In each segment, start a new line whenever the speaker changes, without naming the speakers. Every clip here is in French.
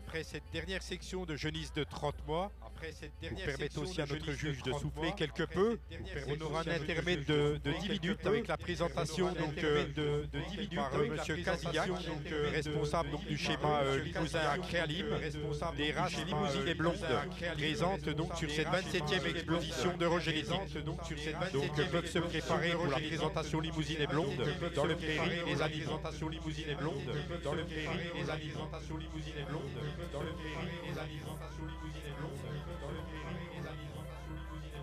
Après cette dernière section de genisse de 30 mois, vous permettez aussi à notre juge de souffler quelque peu. On aura un intermède de 10 minutes avec la présentation de 10 minutes par M. Casillac, responsable du schéma Limousin à Créalim, responsable des races limousines et blondes, présente donc sur cette 27e exposition de Rogénétique. Donc peuvent se préparer pour la présentation limousine et blonde dans le prairie les alimentations limousines et blondes dans le prairie les alimentations limousines et blondes dans le prairie les alimentations limousines et blondes dans le prairie les alimentations limousines et blondes dans le prairie les alimentations limousines et blondes.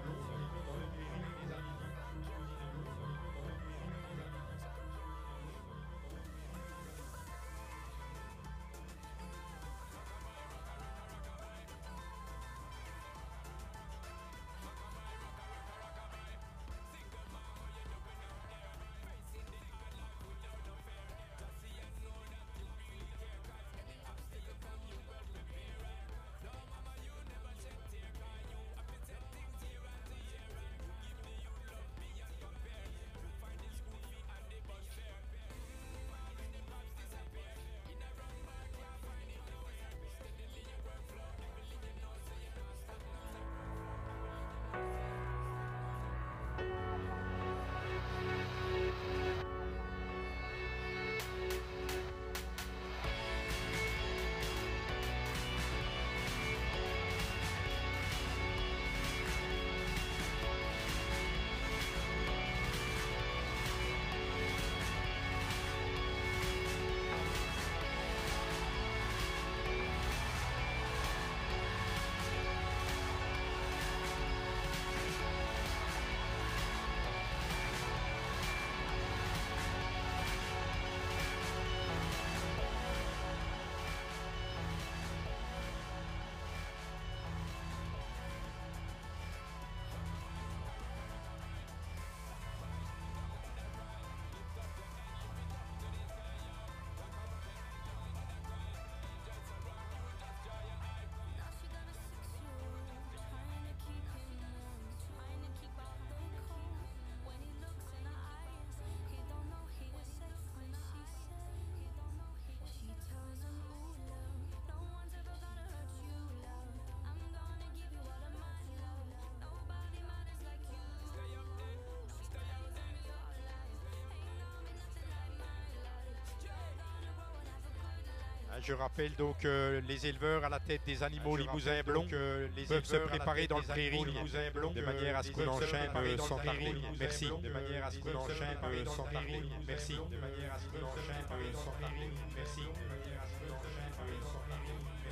Je rappelle donc les éleveurs à la tête des animaux limousins blonds peuvent se préparer dans le prairie de manière à ce qu'on enchaîne sans tarder. Merci. De manière à ce qu'on enchaîne sans tarder. Merci. De manière à ce qu'on enchaîne sans tarder. Merci. De manière à ce qu'on enchaîne sans tarder. Merci.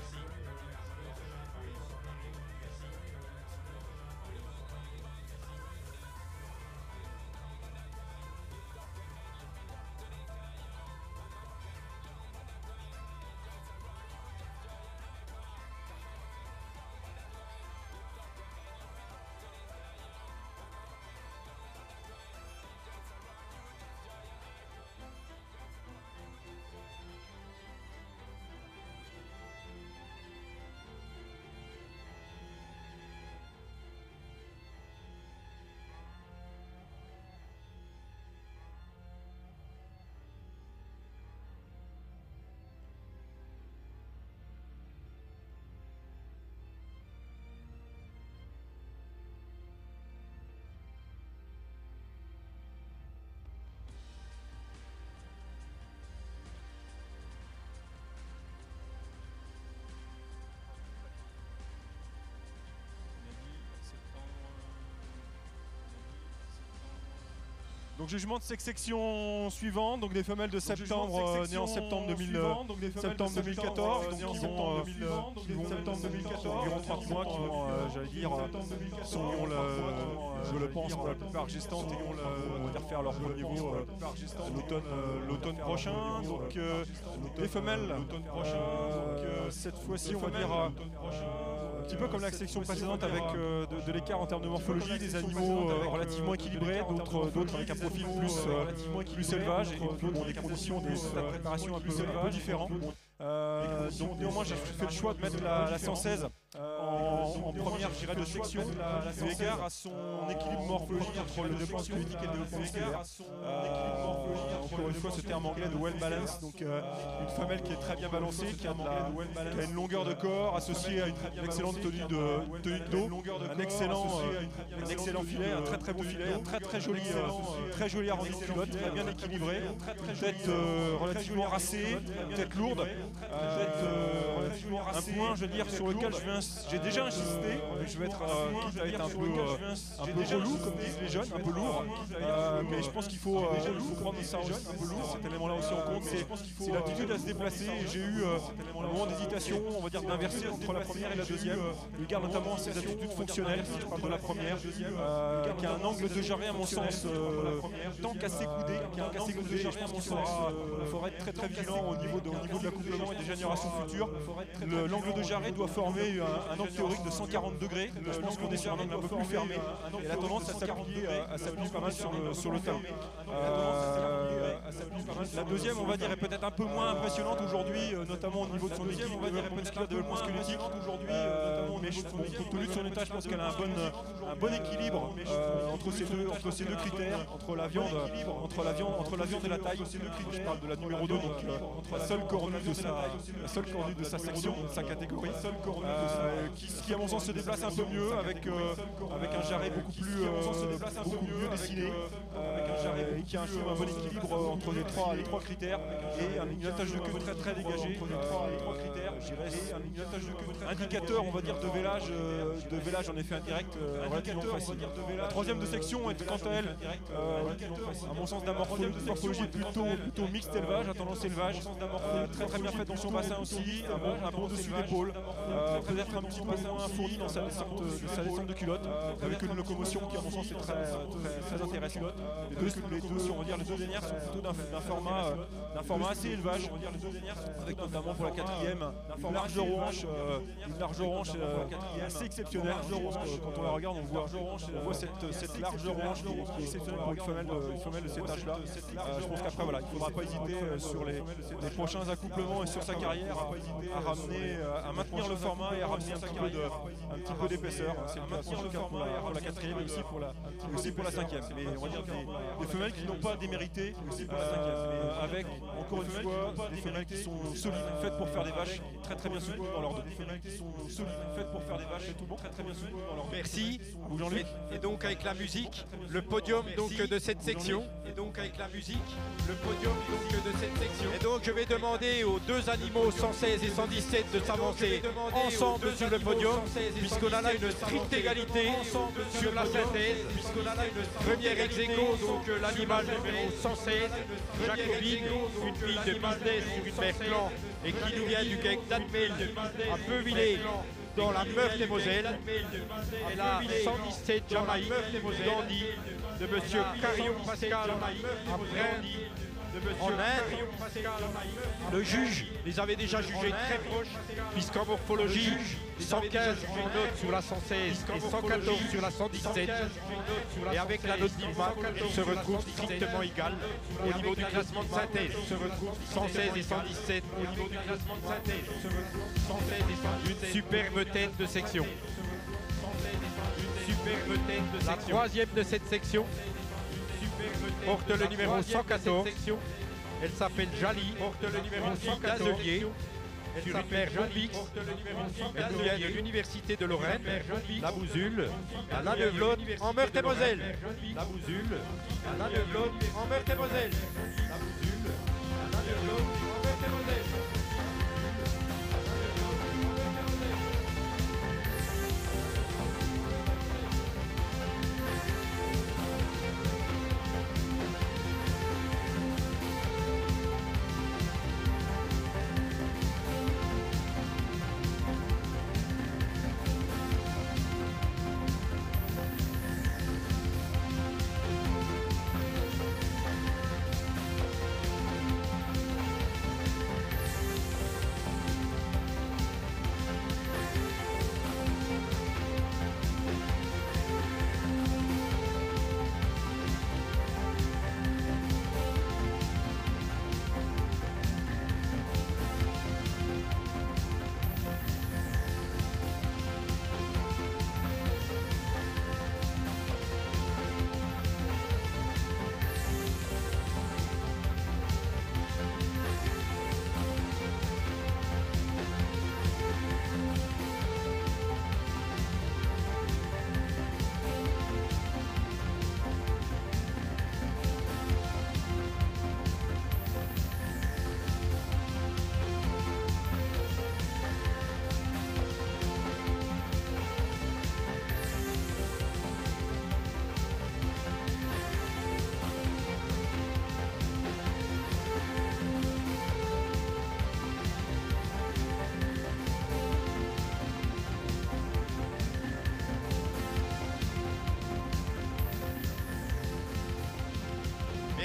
Donc jugement de cette section suivante, donc des femelles de septembre nées en septembre 2014, donc qui vont environ 30 mois, qui vont, j'allais dire, sont, je le pense, pour la plupart gestantes et on va faire leur premier veau l'automne prochain. Donc les femelles, cette fois-ci, on va dire un petit peu comme la section précédente avec de l'écart en termes de morphologie, des animaux relativement équilibrés, d'autres avec un profil plus élevage et puis des conditions de préparation un peu différentes. Donc néanmoins j'ai fait le choix de mettre la 116 en en première, je dirais, de section, eu égard à son équilibre morphologique entre le développement squelettique et le développement musculaire. Encore une fois, ce terme anglais de well balance, donc une femelle qui est très bien balancée, qui a une longueur de corps associée à une excellente tenue de dos, un excellent filet, un très bon filet, un très joli arrondi de culotte, très bien équilibré, tête relativement racée, tête lourde, un point, je veux dire, sur lequel j'ai déjà insisté, mais je vais être un peu relou, comme disent les jeunes, un peu lourd, mais je pense qu'il faut prendre ça aussi, cet élément-là aussi en compte, c'est l'attitude à se déplacer. J'ai eu un moment d'hésitation, on va dire d'inverser entre la première et la deuxième. Je garde notamment ces attitudes fonctionnelles, si je parle de la première, qui a un angle de jarret à mon sens tant qu'assez coudé. Je pense qu'il faudra être très vigilant au niveau de l'accouplement et des générations futures. L'angle de jarret doit former un angle théorique de 140 degrés. Je pense qu'on est sur un angle un peu plus fermé et la tendance à s'appuyer pas mal sur le talon. La deuxième, on va dire, est peut-être un peu moins impressionnante aujourd'hui, notamment au niveau de son équilibre, développement squelettique. Mais compte tenu de son état, je pense qu'elle a un bon équilibre entre ces deux critères, entre la viande et la taille. Je parle de la numéro 2, donc la seule cornue de sa section, de sa catégorie, qui à mon sens se déplace un peu mieux avec un jarret beaucoup mieux dessiné, et qui a un bon équilibre entre les trois critères et une attache de queue très dégagée. Indicateur, on va dire, de vélage en effet indirect relativement facile. La troisième de section est quant à elle, à mon sens, d'un morphologie plutôt mixte élevage, à tendance élevage, très bien faite dans son bassin aussi, un bon dessus d'épaule, peut-être un petit peu moins fourni dans sa descente de culotte, avec une locomotion qui à mon sens est très intéressante. Les deux dernières sont plutôt d'un format assez élevage, avec notamment pour la quatrième une large hanche assez exceptionnelle. Quand on la regarde, on voit cette large hanche qui est exceptionnelle pour une femelle de cet âge-là. Je pense qu'après, voilà, il ne faudra pas hésiter sur les prochains accouplements et sur sa carrière à maintenir le format et à ramener un petit peu d'épaisseur. C'est le cas pour la quatrième et aussi pour la cinquième. Mais on va dire des femelles qui n'ont pas démérité aussi pour la cinquième. Avec, encore une fois, des femelles qui sont solides, faites pour faire des vaches, très bien soutenues dans leur dos. Des femelles qui sont solides, faites pour faire des vaches, tout bon, très bien soutenues dans leur dos.
Merci. Et donc avec la musique, le podium de cette section. Et donc je vais demander aux deux animaux 116 et 117 de s'avancer ensemble sur le podium, puisqu'on a là une stricte égalité sur la synthèse. Première ex-aequo, donc l'animal numéro 116, Jacobine, une fille de business sur une mère clan et qui nous vient du GEC d'Admelde à Peuvillers dans la Meurthe-et-Moselle. Et la 117 Jamaïque, Dandy, de monsieur Carion Pascal à Braine, en Inde. Le juge les avait déjà jugés très proches, puisqu'en morphologie, 115 en note sur la 116 et 114 sur la 117. Et avec la note d'ILMA, ils se retrouvent strictement égales au niveau du classement de synthèse. 116 et 117 au niveau du classement de synthèse. Une superbe tête de section. La troisième de cette section porte le numéro 114. Elle s'appelle Jali, porte le numéro 114 d'Azelier. Sur une mère Jean-Bix. Elle nous vient de l'Université de Lorraine, la Bousule, à la Neuvelot, en Meurthe-et-Moselle. La Bousule, à la Neuvelot, en Meurthe-et-Moselle. La Bousule, à la Neuvelot, en Meurthe-et-Moselle.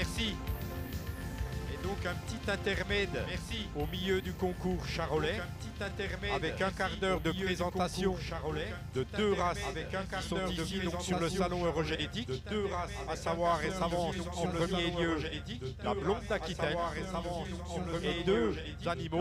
Merci. Et donc un petit intermède au milieu du concours charolais, avec un quart d'heure de présentation de deux races qui sont ici donc sur le salon eurogénétique, à savoir récemment en premier lieu la blonde d'Aquitaine et deux animaux